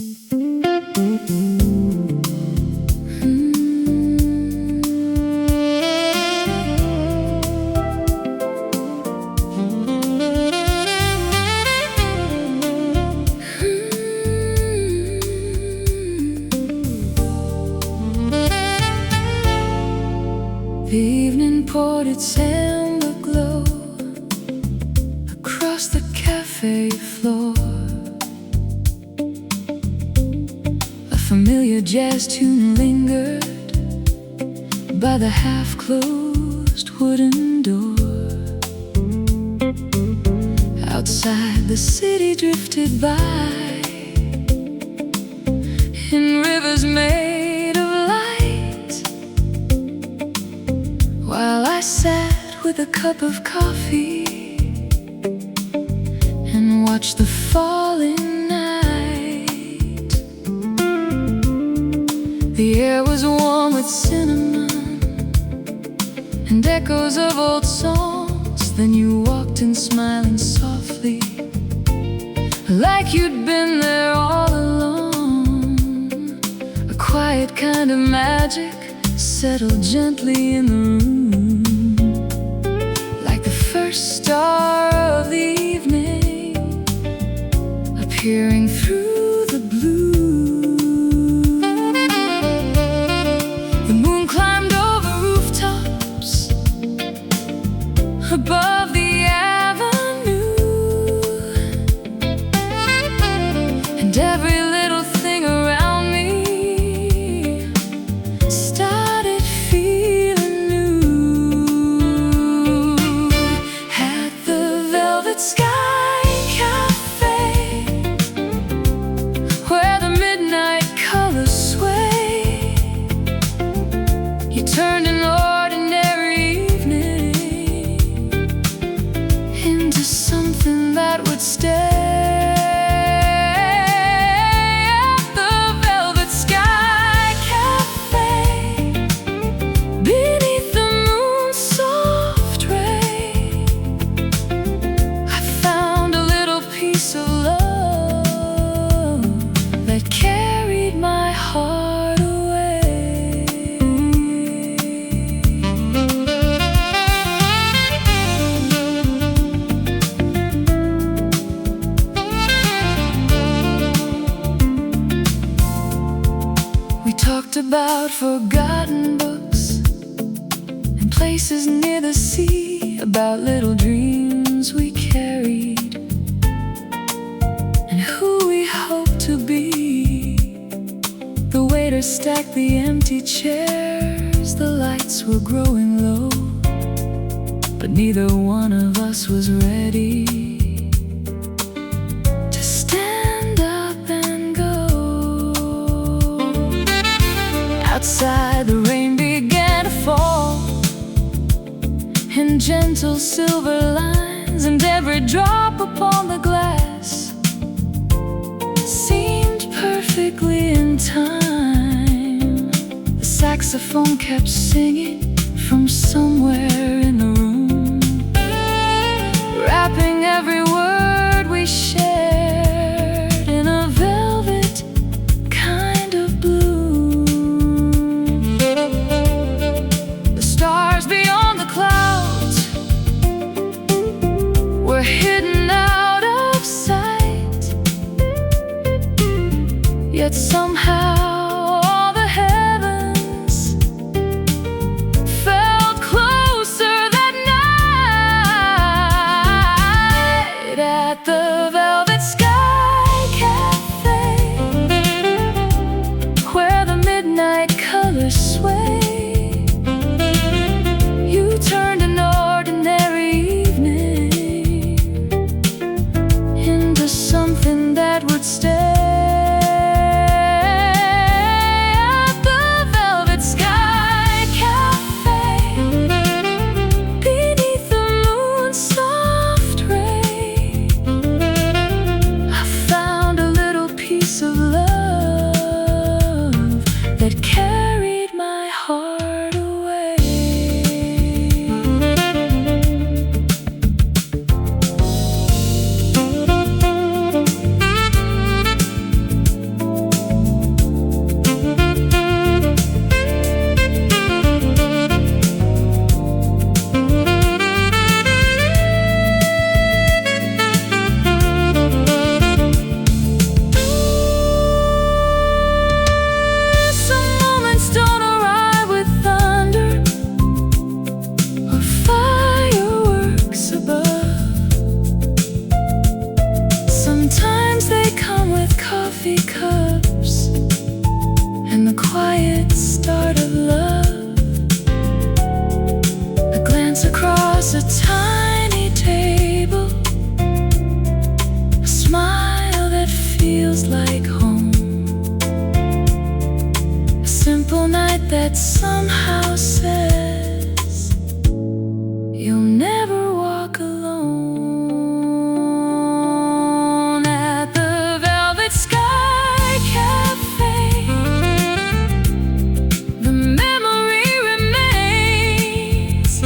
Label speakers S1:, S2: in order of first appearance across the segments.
S1: The evening poured its amber glow across the cafe floor. A familiar jazz tune lingered by the half-closed wooden door. Outside, the city drifted by in rivers made of light, while I sat with a cup of coffee and watched the falling night. The air was warm with cinnamon and echoes of old songs. Then you walked in smiling softly, like you'd been there all along. A quiet kind of magic settled gently in the room, like the first star of the evening appearing through the blue. The moon climbed over rooftops above the avenue, and every little thing around me started feeling new. At the Velvet Sky Cafe, where the midnight colors sway, you turned an ordinary evening into something that would stay. At the Velvet Sky Cafe, beneath the moon's soft ray, I found a little piece of love that carried my heart away. We talked about forgotten books and places near the sea, about little dreams we carried and who we hoped to be. The waiter stacked the empty chairs, the lights were growing low, but neither one of us was ready to stand up and go. Outside, the rain began to fall in gentle silver lines, and every drop upon the glass seemed perfectly in time. The saxophone kept singing from somewhere in the room, wrapping every word we shared in a velvet kind of blue. The stars beyond the clouds were hidden out of sight, yet somehow all the heavens felt closer that night. At the Velvet Sky Cafe, where the midnight colors sway, you turned an ordinary evening into something that would stay. that somehow says you'll never walk alone. At the Velvet Sky Cafe, the memory remains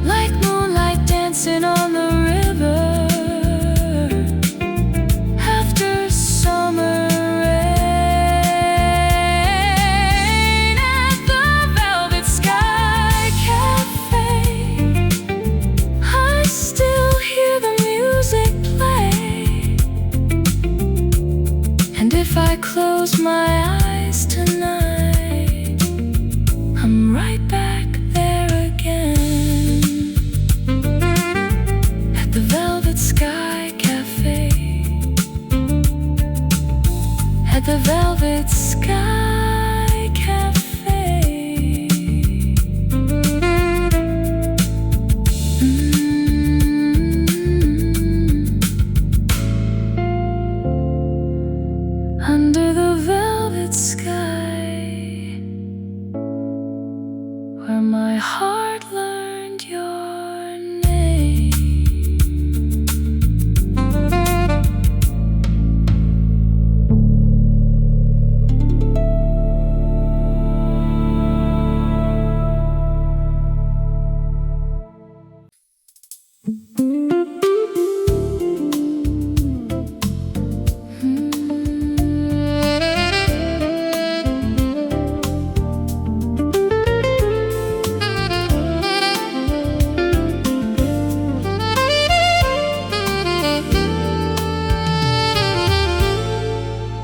S1: like moonlight dancing on the river after summer rain. At the Velvet Sky Cafe, I still hear the music play, and if I close my eyes tonight, I'm right back there again. At the Velvet Sky Cafe, at the Velvet Sky Cafe. Under the velvet sky, where my heart learned your name.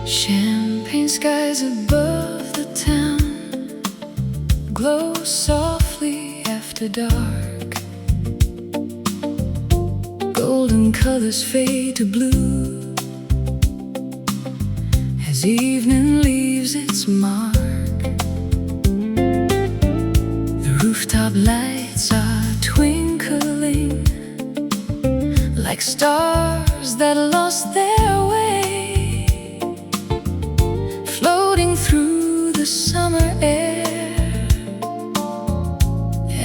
S1: Champagne skies above the town glow softly after dark. Golden colors fade to blue as evening leaves its mark. The rooftop lights are twinkling like stars that lost their way, floating through the summer air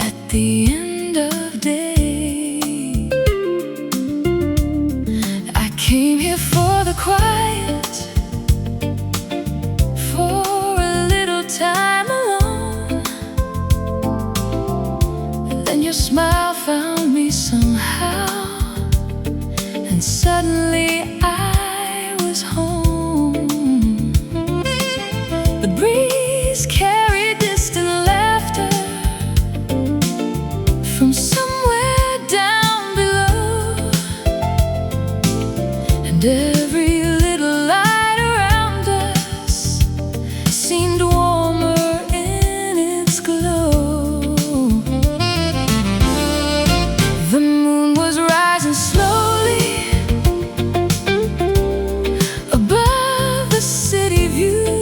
S1: at the end of day. I came here for the quiet, for a little time alone, and then your smile found me somehow, and suddenly I was home. The breeze carried distant laughter from somewhere down below, and every little light around us seemed warmer in its glow. The moon was rising slowly above the city view,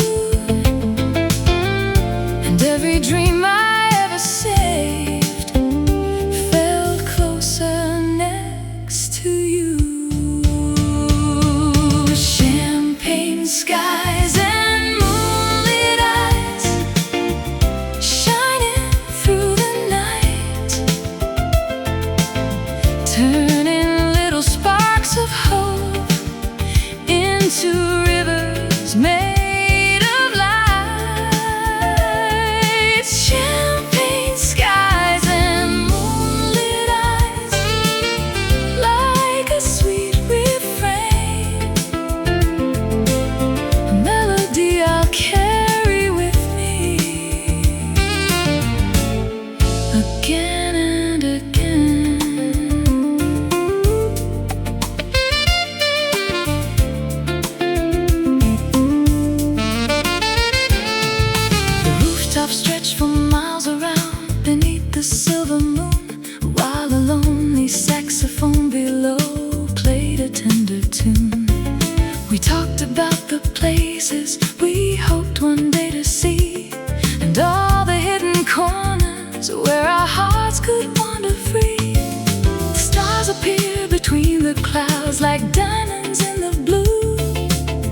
S1: and every dream I ever saved felt closer next to you. Champagne skies and moonlit eyes shining through the night, turning little sparks of hope into rivers made of light. Champagne skies and moonlit eyes, like a sweet refrain, a melody I'll carry with me again and again. The rooftops stretch for miles around beneath the silver moon, while a lonely saxophone below played a tender tune. We talked about the places we hoped one day to see, and all the hidden corners where our hearts could wander free. The stars appear between the clouds like diamonds in the blue,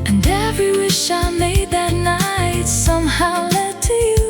S1: and every wish I made that night somehow led to you.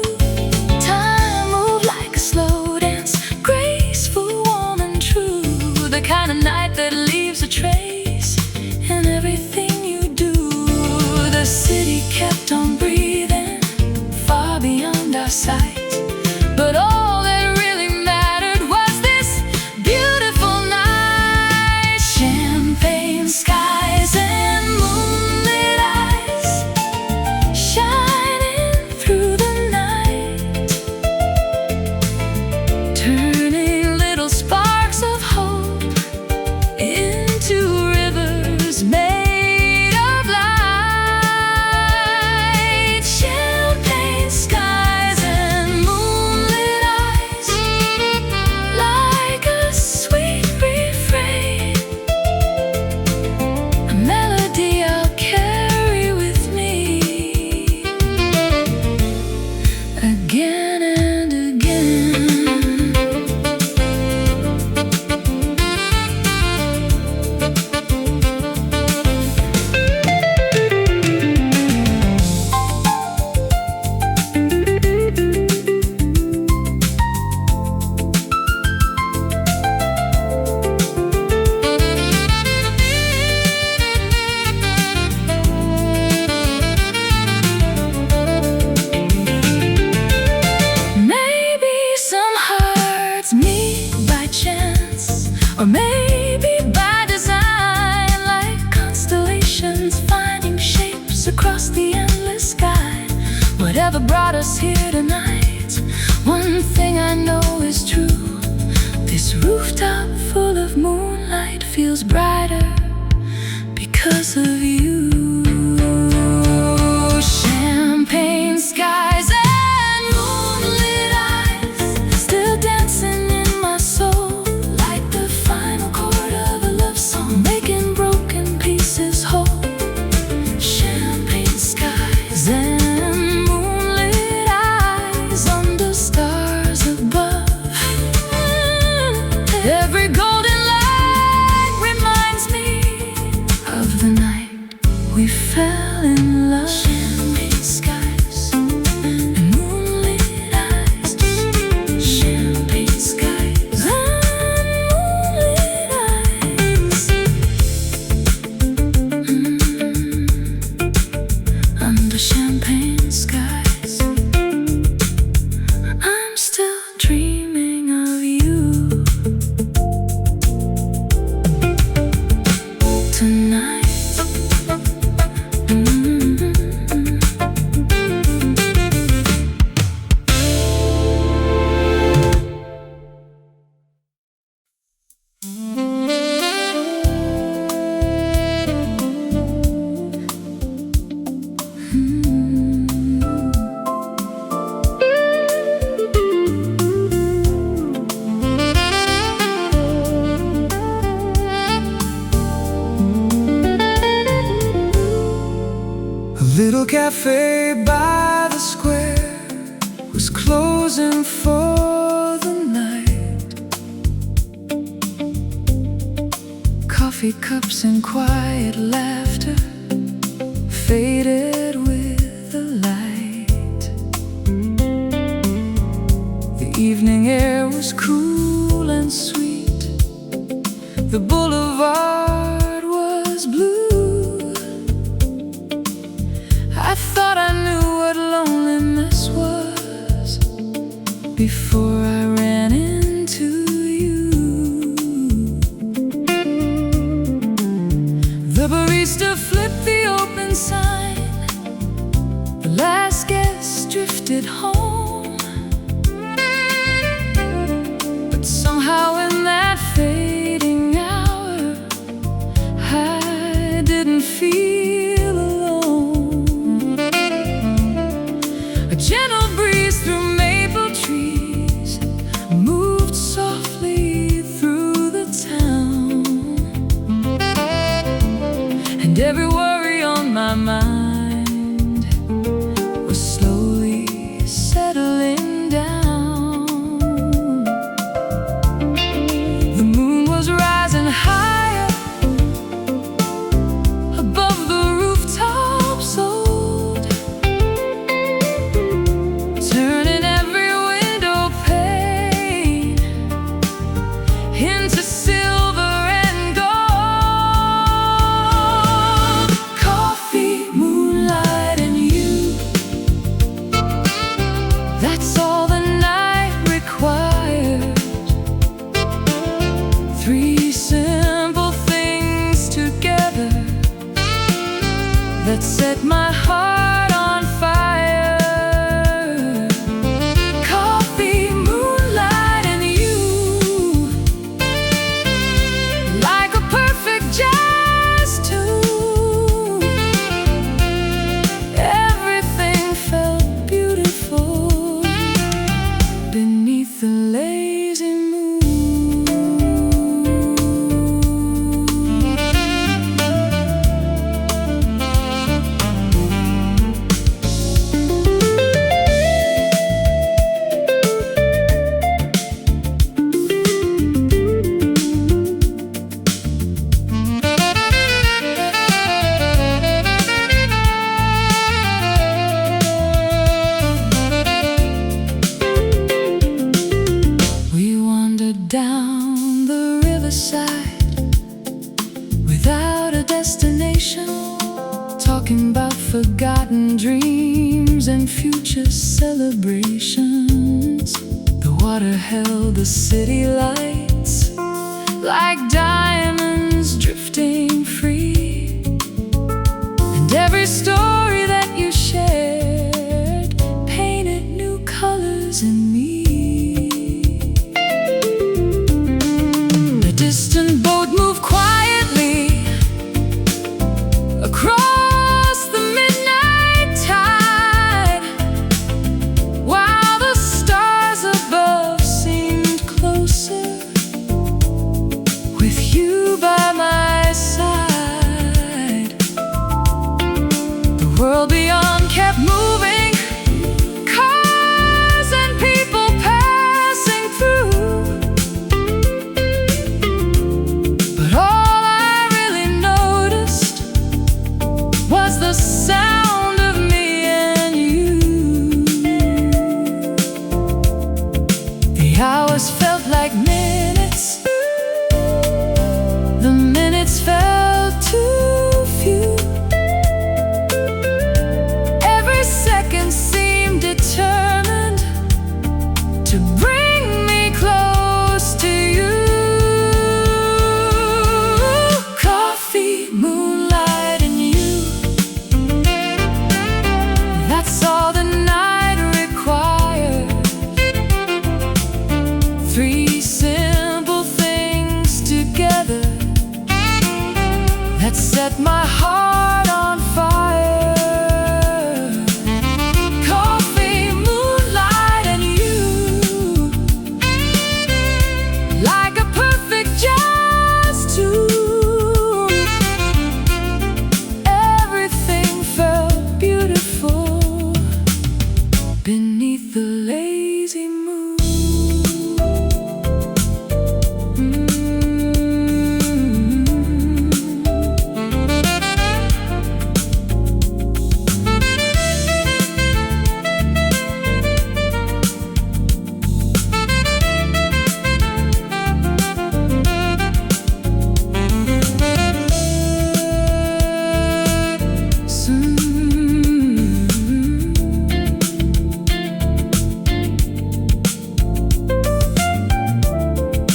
S1: brought us here tonight. One thing I know is true: this rooftop full of moonlight feels brighter because of you. Champagne skies and moonlit eyes, still dancing in my soul, like the final chord of a love song, making broken pieces whole. Champagne skies and moonlit eyes under stars above. Every golden light reminds me of the night we fell in love. Champagne skies and moonlit eyes. Champagne skies and moonlit eyes. Under champagne skies, I'm still dreaming of you tonight.
S2: A little cafe by the square was closing for the night.
S1: Coffee cups and quiet laughter faded with the light. The evening air was cool and sweet. The boulevard was blue. I thought I knew what loneliness was before I ran into you. The barista flipped the open sign. The last guest drifted home. But somehow in that fading hour, I didn't feel alone. A gentle breeze through maple trees moved softly through the town, and every worry on my mind was slowly settling down. The moon was rising higher above the rooftops old, turning every window pane into silver and gold. Coffee, moonlight, and you, that's all the night required. Three simple things together that set my heart on fire. Coffee, moonlight, and you, like a perfect jazz tune. Everything felt beautiful beneath the lazy moon. We wandered down the riverside without a destination, talking about forgotten dreams and future celebrations. The water held the city lights like diamonds drifting free, and every story that you shared world beyond kept moving, cars and people passing through. But all I really noticed was the sound of me and you. The hours felt like minutes, the minutes felt too few. Every second seemed determined to bring me close to you. Coffee, moonlight, and you. That's all the night required. Three simple things together that set my heart on fire. Coffee, moonlight, and you. Like a perfect jazz tune, everything felt beautiful beneath the lazy moon.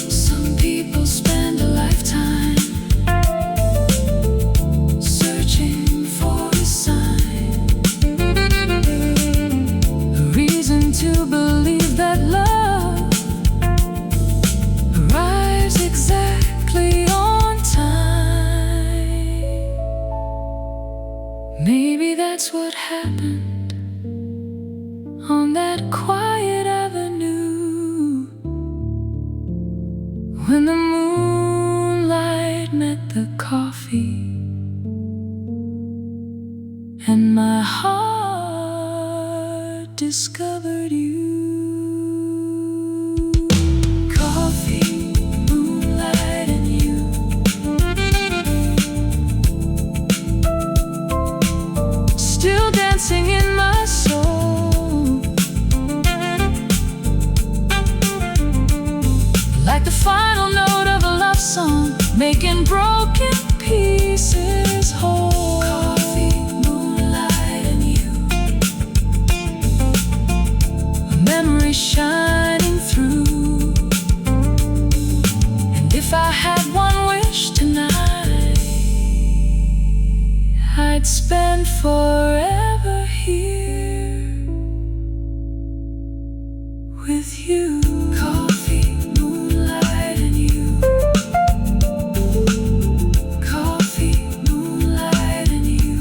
S1: Some people spend a lifetime searching for a sign, a reason to believe that love arrives exactly on time. Maybe that's what happened on that quiet avenue, when the moonlight met the coffee and my heart discovered you. Coffee, moonlight, and you. Still dancing in my soul, like the final note of a love song, making broken pieces whole. Coffee, moonlight, and you. A memory shining through. And if I had one wish tonight, I'd spend forever here with you. Coffee, moonlight, and you. Coffee, moonlight, and you.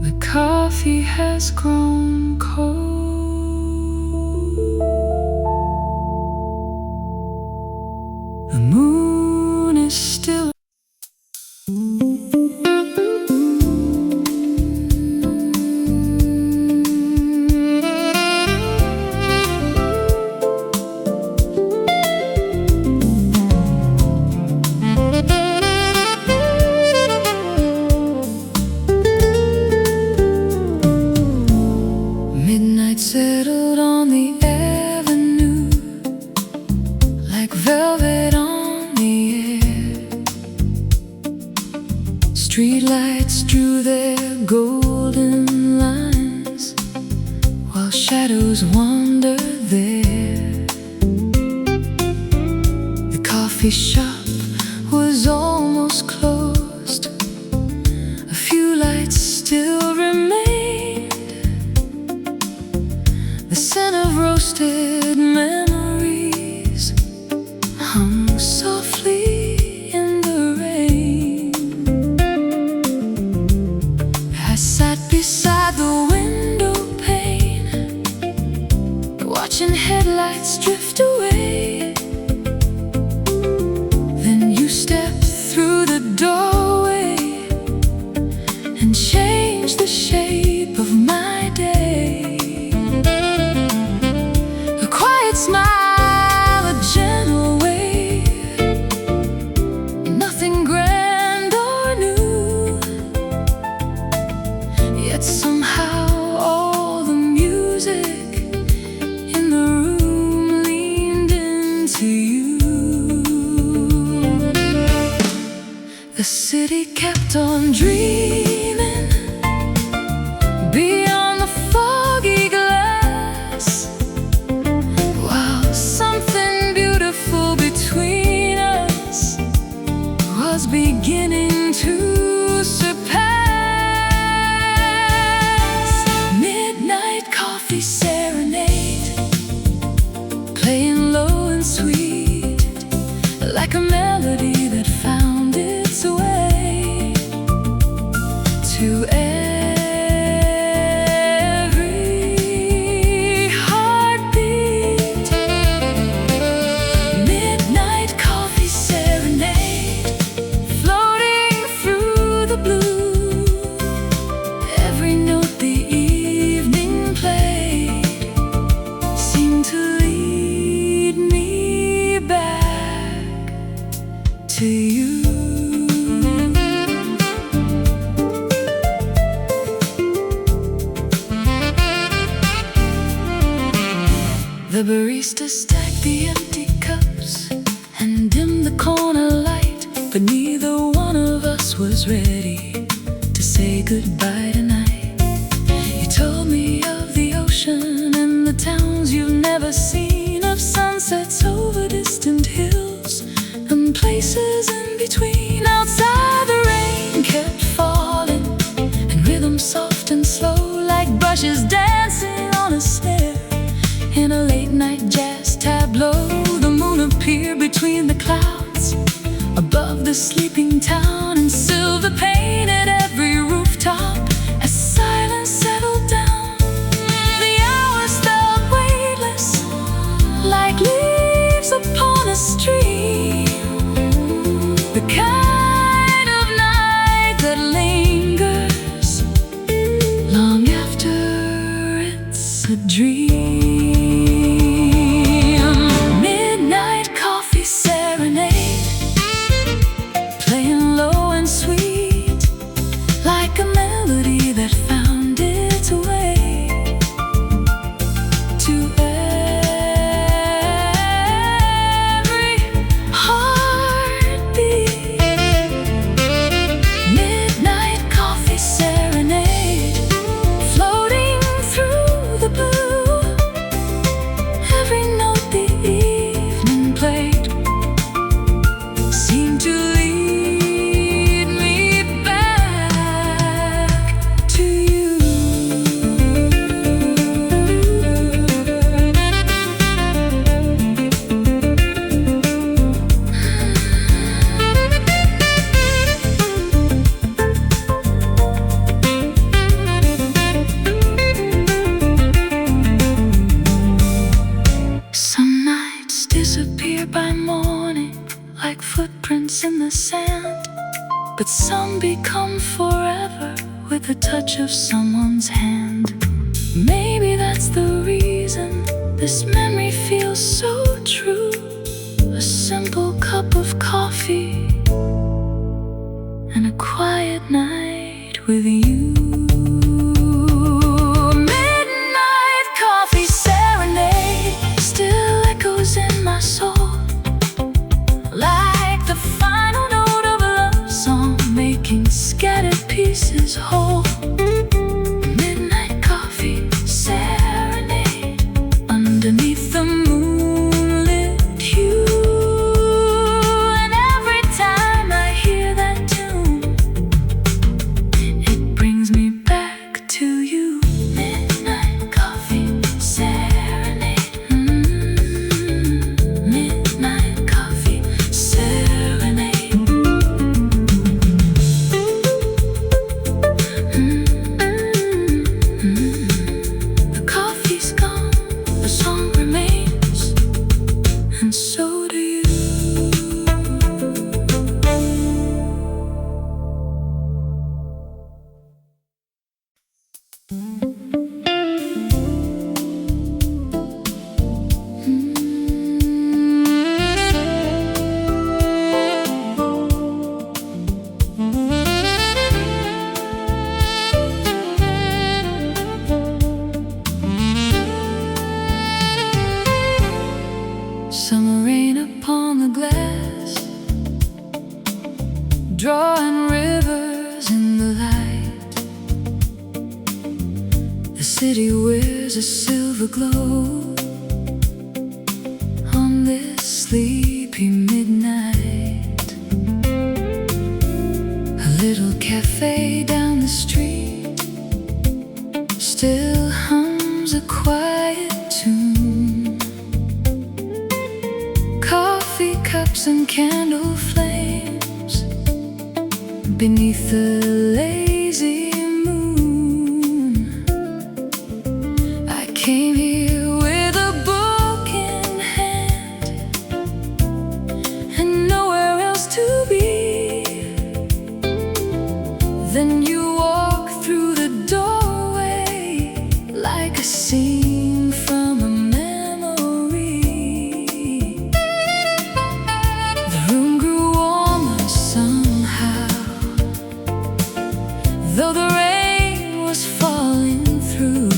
S1: The coffee has grown cold. The moon is still. Midnight settled on the avenue like velvet on the air. Streetlights drew their golden lines while shadows wandered there. The coffee shop was almost closed. A few lights still remained. The scent of roasted memories hung softly in the rain. I sat beside the window pane, The city kept on dreaming beyond the foggy glass, while something beautiful between us was beginning to surpass. Midnight coffee serenade, playing low and sweet, like a melody that found its way to every heartbeat. Midnight coffee serenade, floating through the blue. Every note the evening played seemed to lead me back to you. The barista stacked the empty cups and dimmed the corner light, but neither one of us was ready to say goodbye tonight. You told me of the ocean and the towns you've never seen, of sunsets over distant hills and places in between. Outside the rain kept falling, and rhythm soft and slow, like brushes dancing on a snare in a late night jazz tableau. The moon appeared between the clouds above the sleeping town, and silver painted every rooftop as silence settled down. The hours felt weightless, like leaves upon a stream, the kind of night that lingers long after it's a dream. Midnight coffee serenade, playing low and sweet, like a melody that found its way to every heartbeat. Midnight coffee serenade, floating through the blue. Every note the evening played seemed to lead me back to you. Some nights disappear by morning, like footprints in the sand, but some become forever with the touch of someone's hand. Maybe that's the reason this memory feels so true. A simple cup of coffee and a quiet night with you. Midnight coffee serenade still echoes in my soul, like the final note of a love song, making scattered pieces whole. Midnight coffee serenade, underneath the There's a silver glow on this sleepy midnight. A little cafe down the street still hums a quiet tune. Coffee cups and candle flames beneath the lazy moon. I came here with a book in hand and nowhere else to be. Then you walk through the doorway like a scene from a memory. The room grew warmer somehow, though the rain was falling through.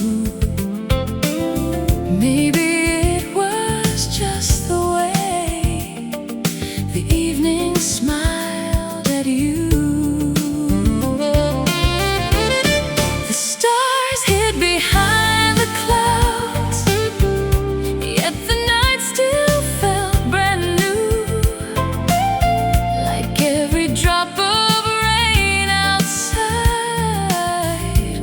S1: Maybe it was just the way the evening smiled at you. The stars hid behind the clouds, yet the night still felt brand new. Like every drop of rain outside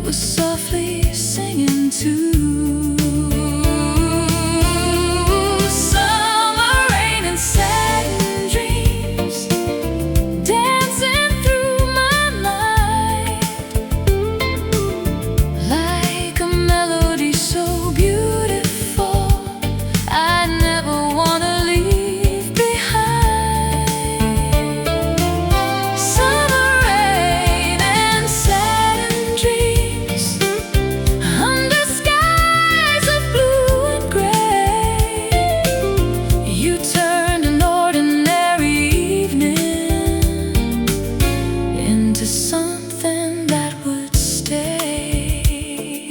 S1: was softly singing too. Summer rain and satin dreams dancing through my mind, like a melody so beautiful I never wanna leave behind. Summer rain and satin dreams under skies of blue and gray. You turned an ordinary evening into something that would stay.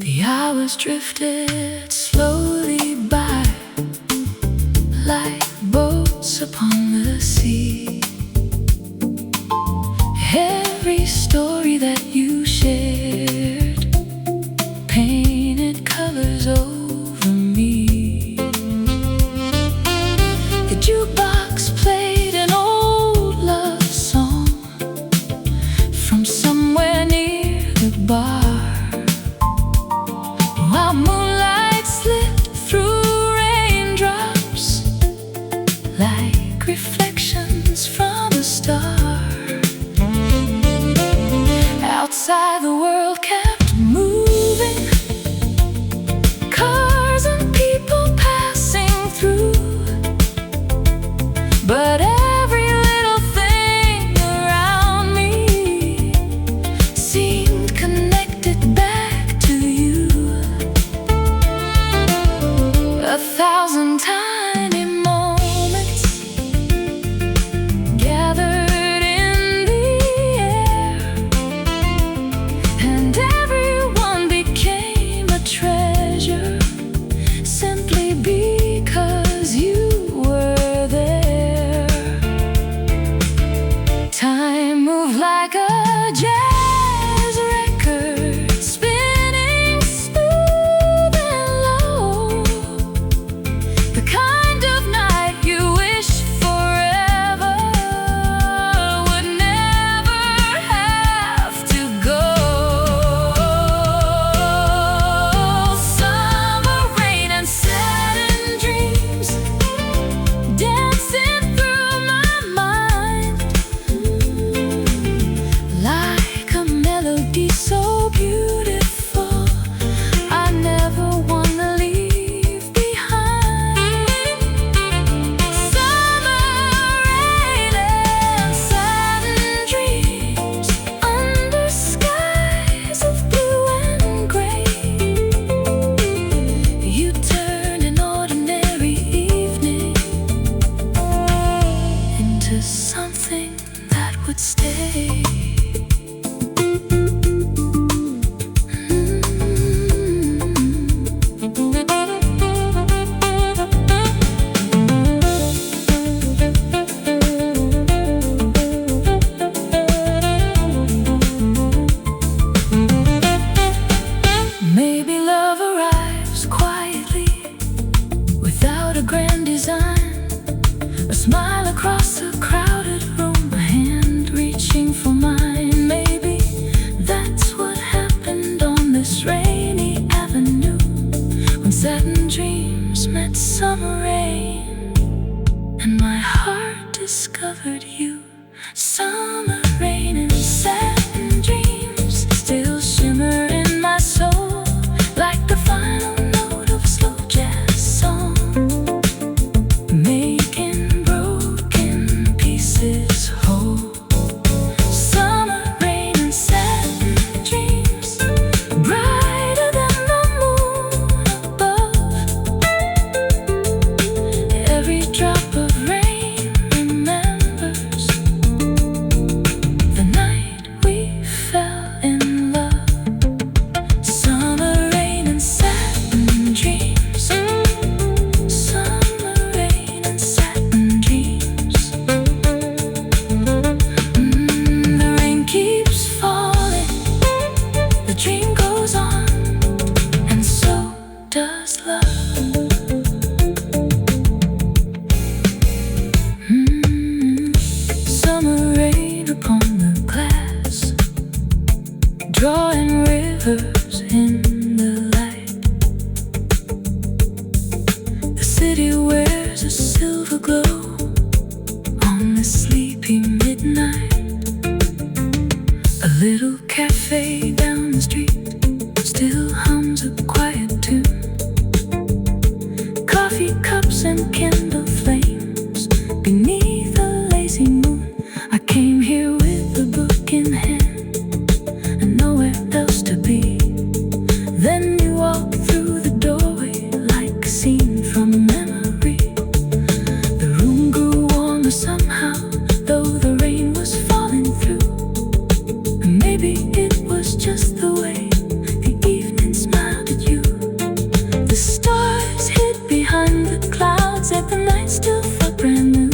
S1: The hours drifted slowly by like boats upon the sea. Every story that you shared painted colors over me. The jukebox played an old love song from somewhere near the bar, while moonlight slipped through raindrops like reflections from a star. Outside the world kept moving, cars and people passing through, but every little thing around me seemed connected back to you. A thousand tiny moments gathered in the air, and everyone became a treasure simply because you were there. Time moved like a jazz record, spinning smooth and low. The kind of night you wish forever would never have to go. Summer rain and satin dreams dancing through my mind, like a melody so beautiful I never wanna leave behind. Summer rain and satin dreams under skies of blue and gray. You turn an ordinary evening into something that would stay. little cafe down the street still hums a quiet tune. Coffee cups and candle flames beneath a lazy moon. I came here with a book in hand and nowhere else to be. Then you walked through the doorway like a scene from a memory. The room grew warmer somehow, though the rain was falling through. And maybe it was just the way the evening smiled at you. The stars hid behind the clouds, and the night still felt brand new.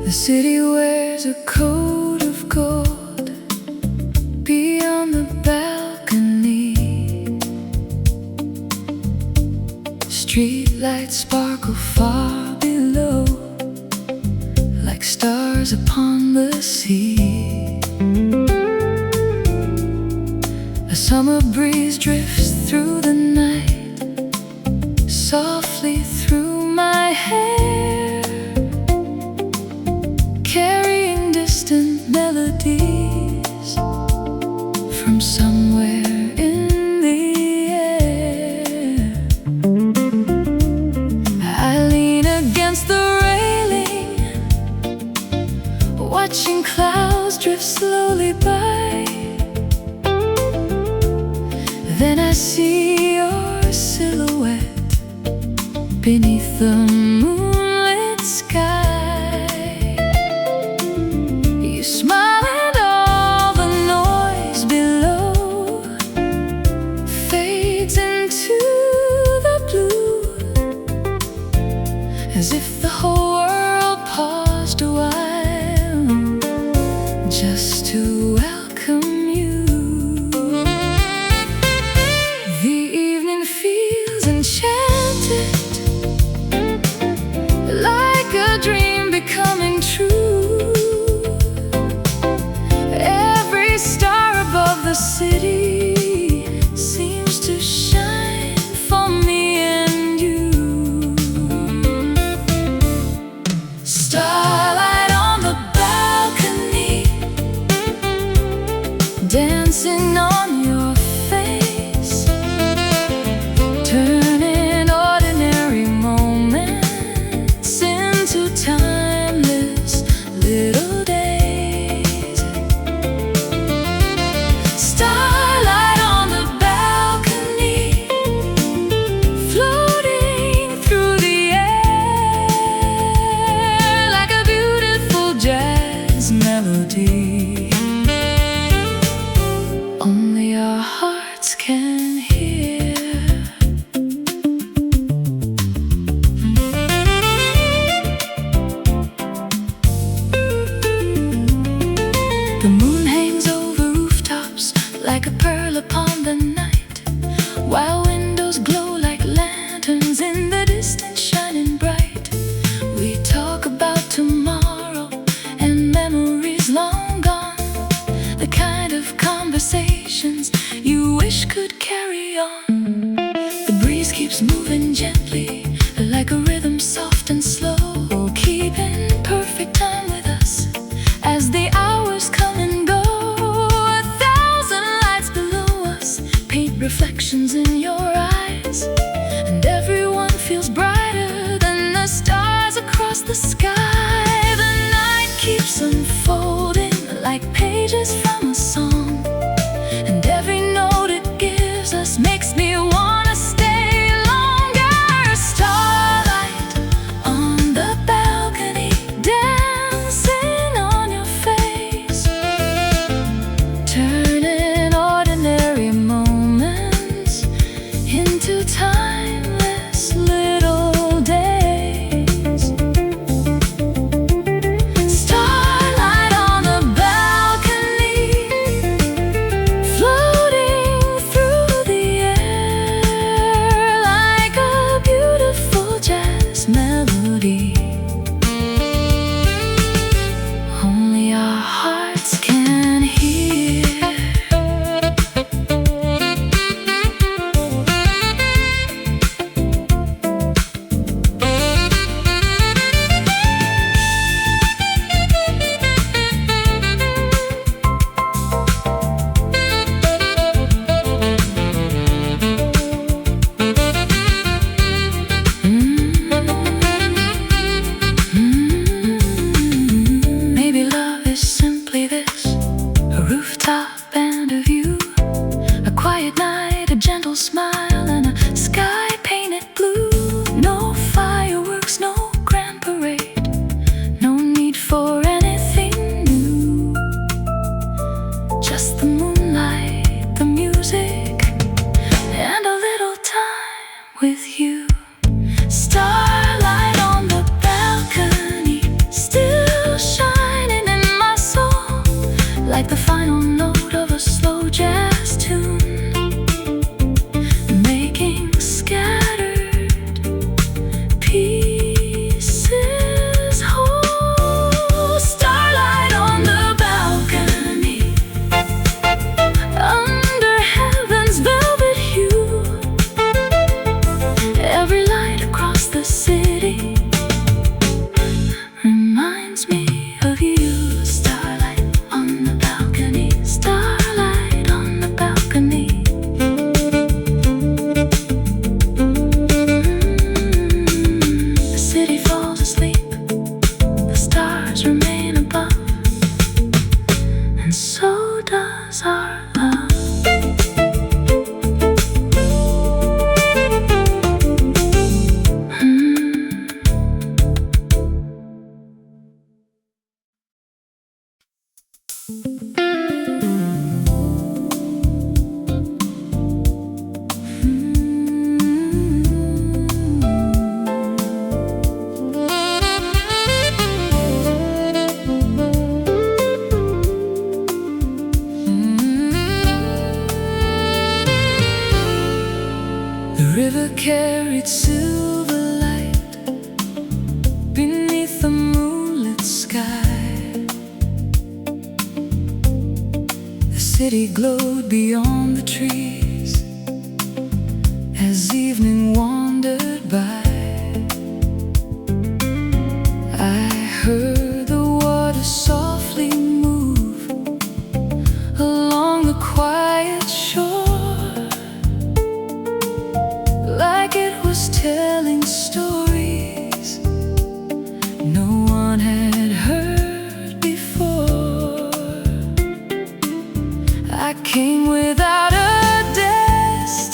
S1: The city wears a coat of gold beyond the balcony. Street lights sparkle far below, like stars upon the sea. A summer breeze drifts through the night, softly through my hair, carrying distant melodies from somewhere in the air. I lean against the railing, watching clouds drift slowly by. Then I see your silhouette beneath the moonlit sky. You smile and all the noise below fades into the blue, as if the whole world paused a while just to welcome you. The evening feels enchanted, like a dream becoming true. Every star above the city seems to shine for me and you. Starlight on the balcony, dancing on your face, turning ordinary moments into timeless little days. Starlight on the balcony, floating through the air like a beautiful jazz melody only our hearts can hear. The moon hangs over rooftops like a pearl upon the night, while windows glow like lanterns in the distance shining bright. We talk about tomorrow and memories long gone, the kind of conversations you wish could carry on. The breeze keeps moving gently like a rhythm soft and slow, keeping perfect time with us as the hours come and go. 1,000 lights below us paint reflections in your eyes, and everyone feels city glowed beyond the trees as evening wandered by. I heard the water softly move along the quiet shore, like it was telling stories no one had heard before. I came without a destination,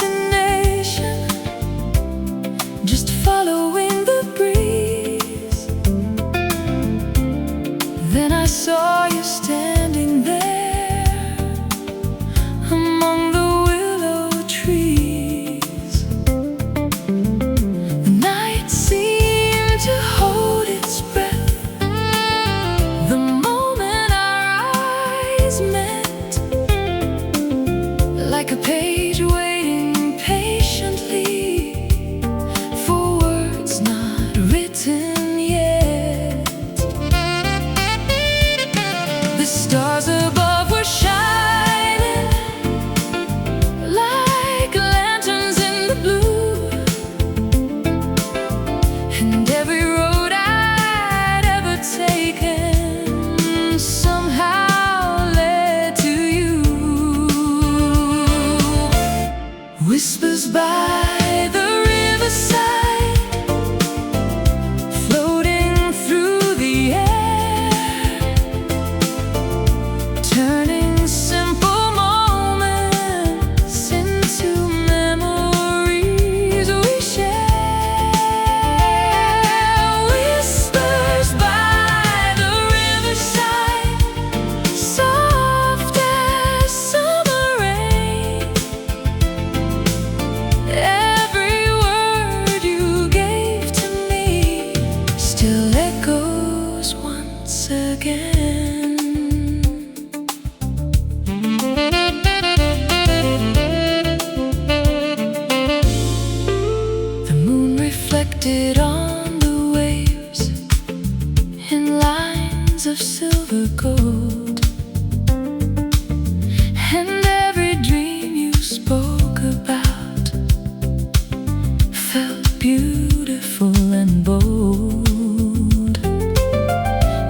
S1: just following the breeze. Then I saw you standing there among the willow trees. The night seemed to hold its breath the moment our eyes met, like a page waiting patiently for words not written yet. The stars above were shining like lanterns in the blue, and every road I'd ever taken somehow led to you. Whispers by the riverside, floating through the air, turning simple moments into memories we share. Whispers by the riverside, soft as summer rain. Every word you gave to me still echoes once again. The moon reflected on the waves in lines of silver gold, and every dream you spoke about felt beautiful and bold.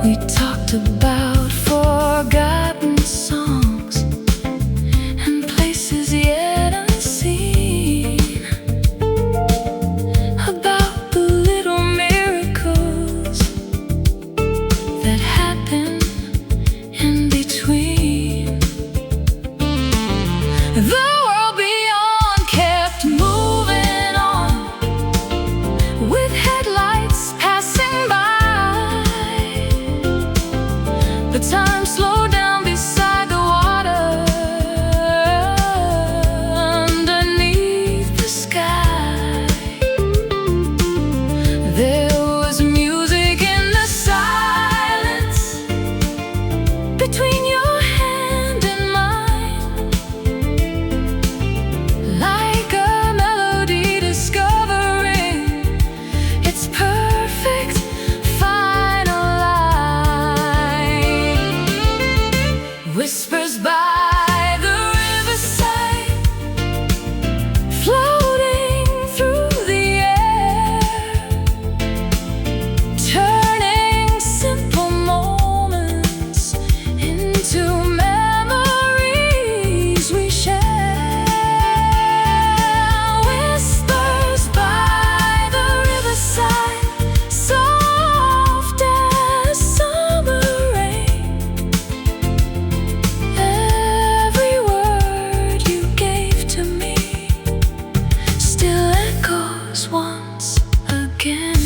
S1: We talked about forgotten songs and places yet unseen, about the little miracles that happen in between. The world beyond kept moving on, with headlights passing by. The time slowed down beside the water, underneath the sky. There was music in the silence between your hand and mine, like a melody discovering its perfect final line. Whispers by the riverside, floating through the air, turning simple moments into memories we share. Whispers by the riverside, soft as summer rain. Every word you gave to me still echoes once again.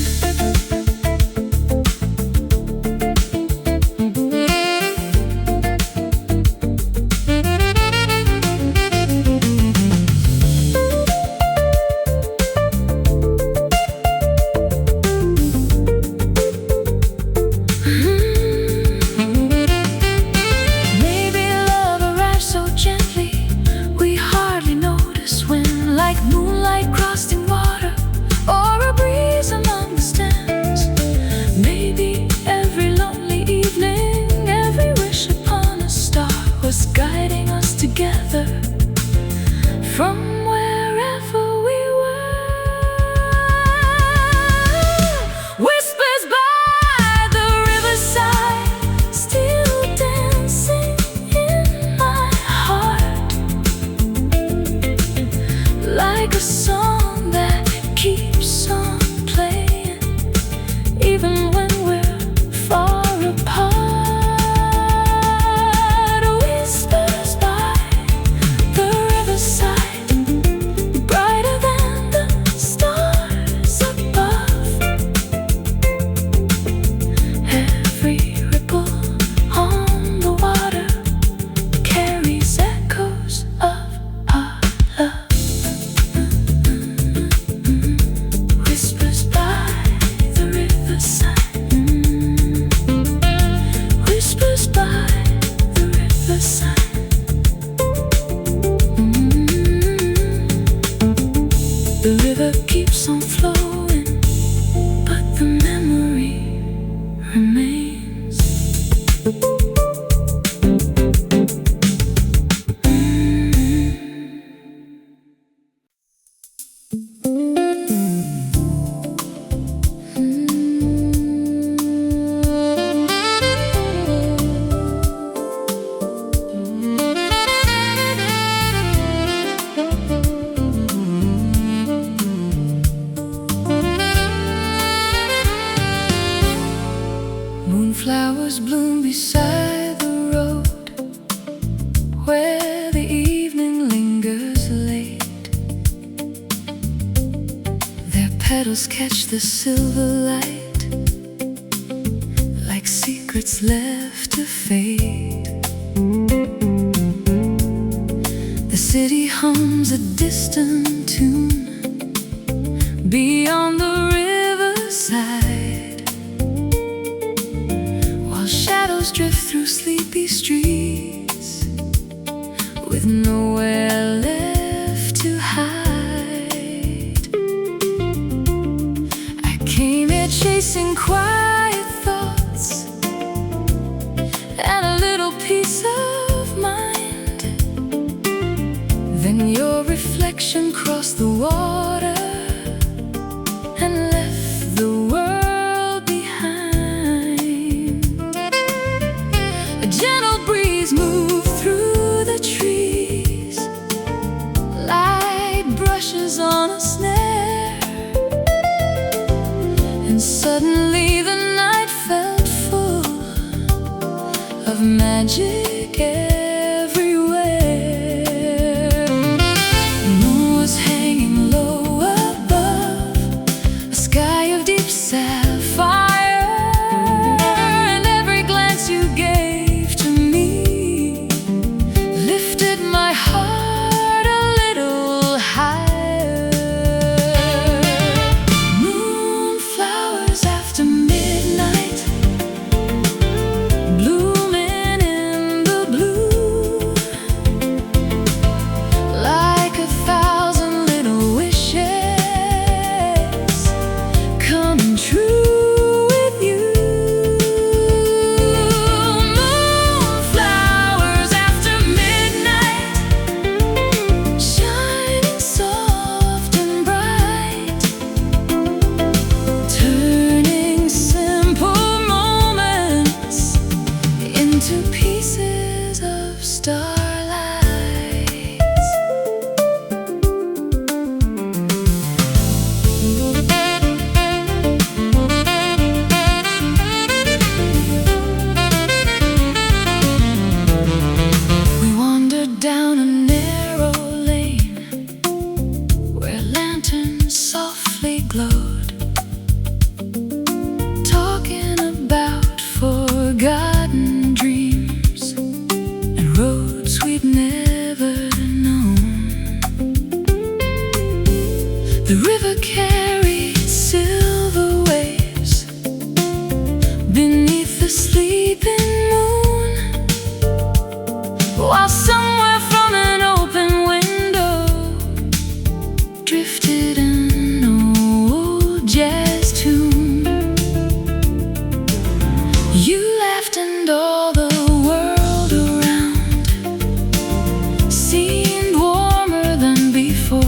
S1: Maybe love arrives so gently we hardly notice when, like moonlight crossed in water or a breeze among the silver light, like secrets left to fade. The city hums a distant tune beyond the riverside, while shadows drift through sleepy streets with nowhere left to hide. I came here chasing quiet thoughts and a little peace of mind. Then your reflection crossed the water and left the world behind. A gentle breeze moved through the trees, light brushes on a snare, and suddenly the night felt full of magic everywhere. The moon was hanging low above a sky of deep sapphire, and every glance you gave to me lifted my heart a little higher. Moonflowers after midnight, blooming in the blue, like 1,000 little wishes coming true with you. Moonflowers after midnight, shining soft and bright, turning simple moments into pieces of starlight. We wandered down a narrow lane where lanterns softly glowed, talking about forgotten dreams and roads we'd never known. The river carried silver waves beneath the sleeping moon, while somewhere from an open window drifted an old jazz tune. You laughed and all the world around seemed warmer than before.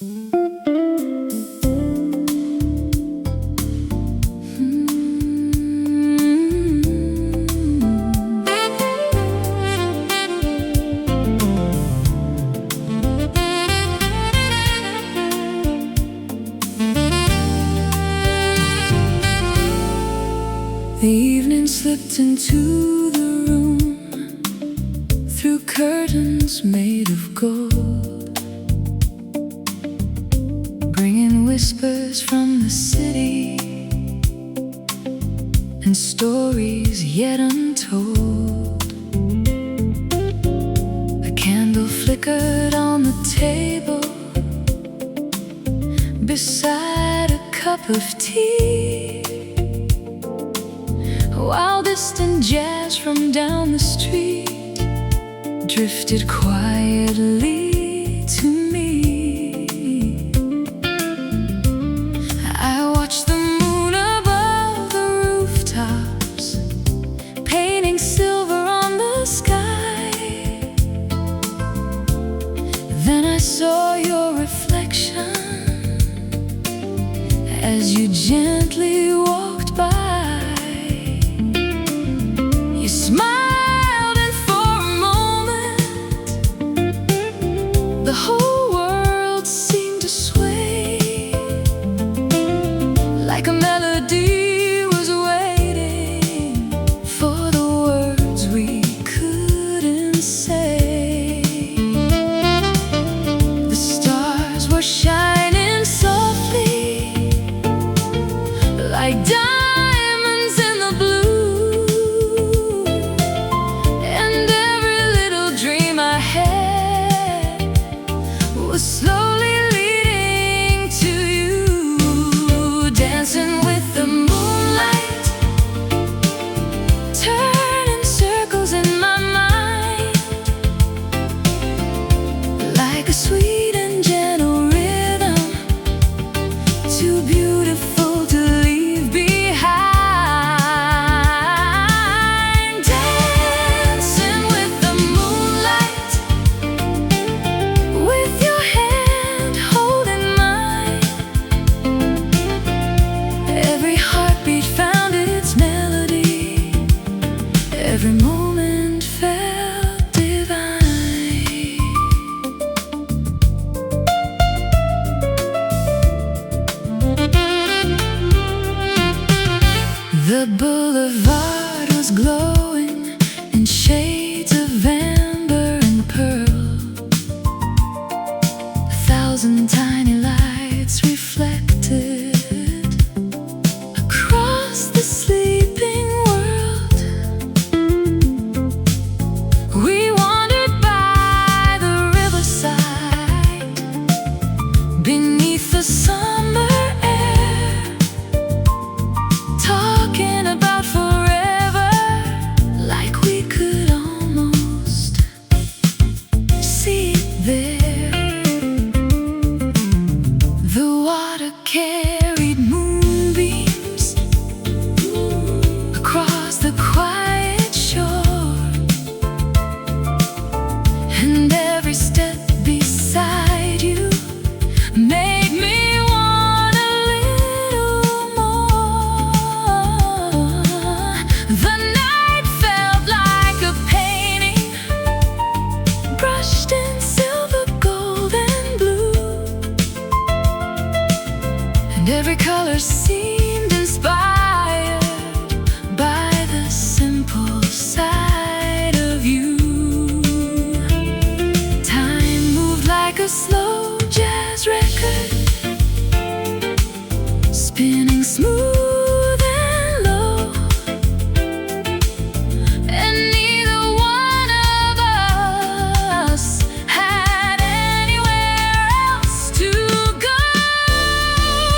S1: The evening slipped into the room through curtains made of gold, bringing whispers from the city and stories yet untold. A candle flickered on the table beside a cup of tea, while distant jazz from down the street drifted quietly to me. I watched the moon above the rooftops, painting silver on the sky. Then I saw your reflection as you gently walked by. You smiled, and for a moment the whole world seemed to sway, like a melody was waiting for the words we couldn't say. The stars were shining softly like diamonds in the blue, and every little dream I had was slowly leading to you. Dancing with the moonlight, turning circles in my mind, like a sweet and gentle rhythm, too beautiful to leave behind. Dancing with the moonlight, with your hand holding mine. Every heartbeat found its melody, every moment felt divine. The boulevard was glowing in shades of amber and pearl. 1,000 tiny lights reflected across the sleeping world. We wandered by the riverside beneath the summer air, talking about forever, like we could almost see it there. The water carried moonbeams across the quiet shore, and every step beside you made me want a little more. The night felt like a painting brushed in silver, gold, and blue, and every color seemed inspired by the simple sight of you. Time moved like a slow jazz record, spinning smooth and low, and neither one of us had anywhere else to go.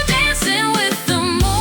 S1: Dancing with the moonlight,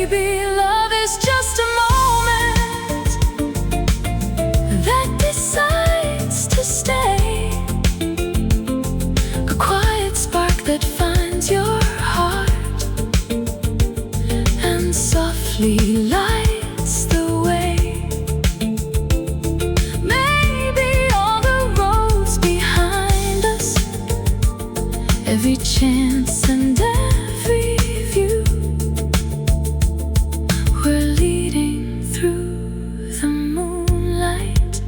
S1: Maybe love is just a moment that decides to stay, a quiet spark that finds your heart and softly lights the way. Maybe all the roads behind us, every chance and every view, we're leading through the moonlight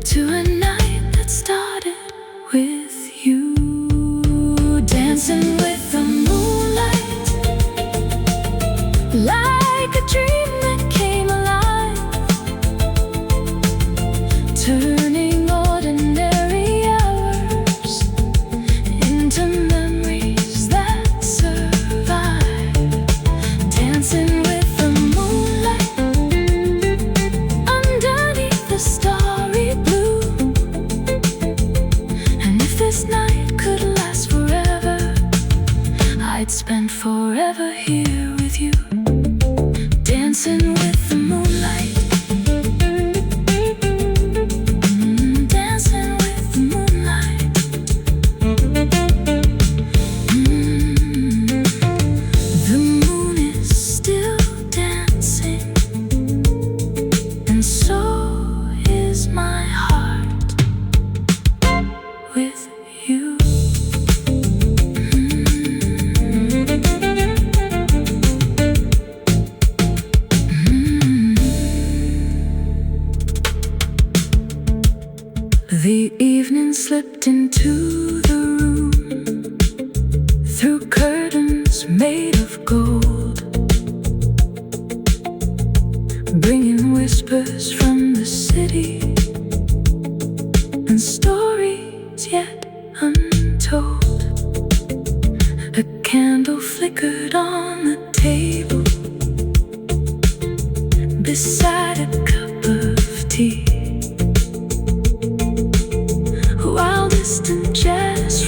S1: to a night that started with you. Dancing with the moonlight, like a dream that came alive, turning ordinary hours into memories that survive. Dancing with the moonlight underneath the starry blue. And if this night could last forever, I'd spend forever here with you. Dancing with the moonlight. Dancing with the moonlight. The moon is still dancing, and so is my heart with you. The evening slipped into the room through curtains made of gold, bringing whispers from the city and stories yet untold. A candle flickered on the table beside a cup of tea, while distant jazz